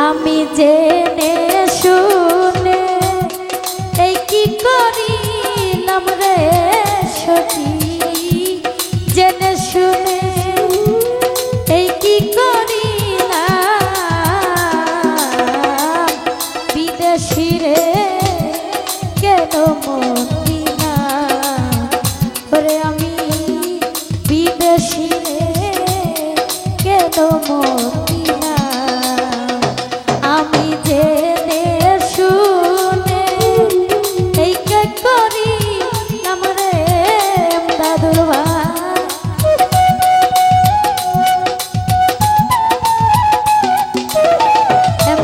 আমি জেনে শুনে এই কি করিলাম রে সখী, জেনে শুনে এই কি করিলাম, বিদেশি রে কেন মদিনা, ওরে আমি বিদেশি রে কেন মদিনা, আমি জেনে শুনে এই কে করিলাম রে দাদুর ভাই,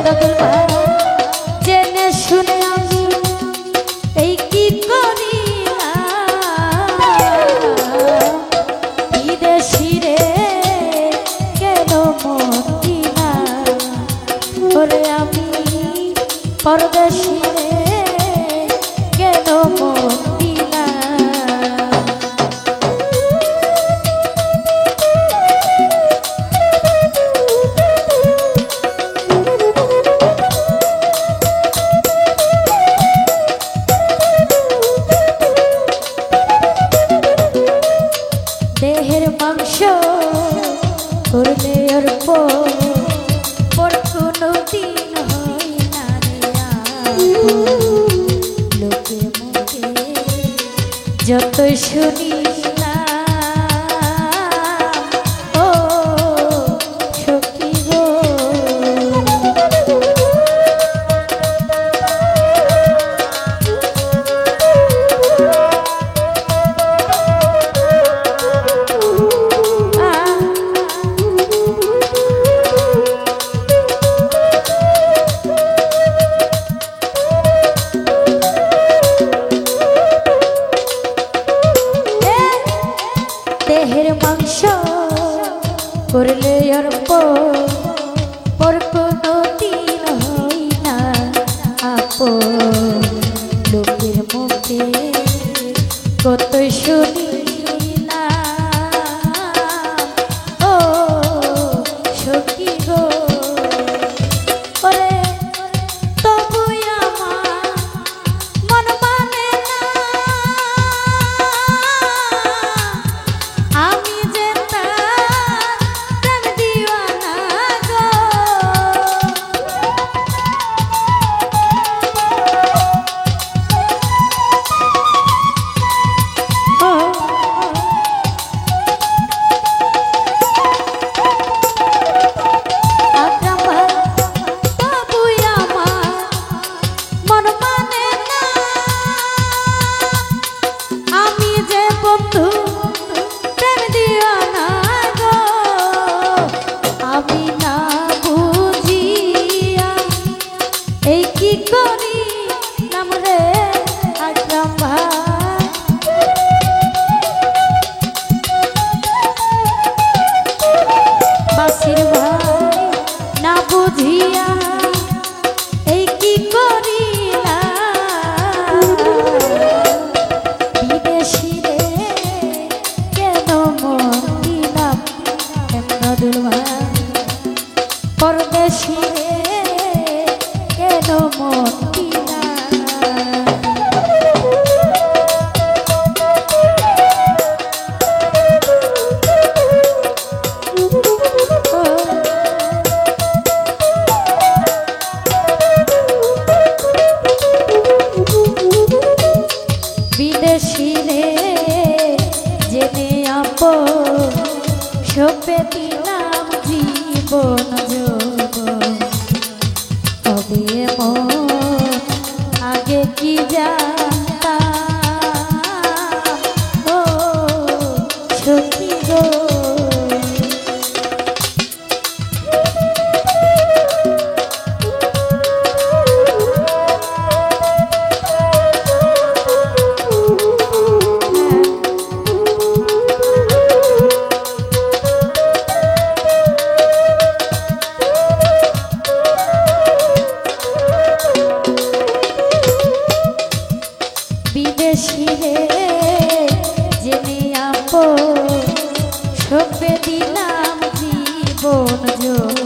দাদুর ভাই, জেনে শুনে আমি এই কি করিলাম, বিদেশি রে কেন মদিনা, ওরে আমি পরদেশি রে কেন মদিনা। দেহের মাংস করলে অর্প, পর কোনো দিন হয় না রে আপন, লোকে মুখে যতই শুনিলাম ও সখী গো, দেহের মাংস করলে অর্প, পর কোনো দিন হই না আপন, লোকের মুখে কতই শুনিলাম ও সখী গো, ওরে তবুই আমার মন মানে না, আমি যে তার প্রেম দিওয়ানা গো, আকরাম ভাই, তবুই আমার মন মানে না, আমি যে বন্ধু প্রেম দিওয়ানা গো, আমি না বুঝিয়া এই কি করিলাম রে আকরাম ভাই, বাসির ভাই, না বুঝিয়া এই কি করিলাম, বিদেশি রে কেন মদিনা, দাদুর ভাই, পরদেশি রে কেন মদিনা। বিদেশি রে জেনে আপন, সপে দিলাম জীবন যৌবন, তবে এমন আগে কি জানতাম ও সখী গো, বিদেশি রে জেনে আপন, সপে দিলাম জীবন যৌবন,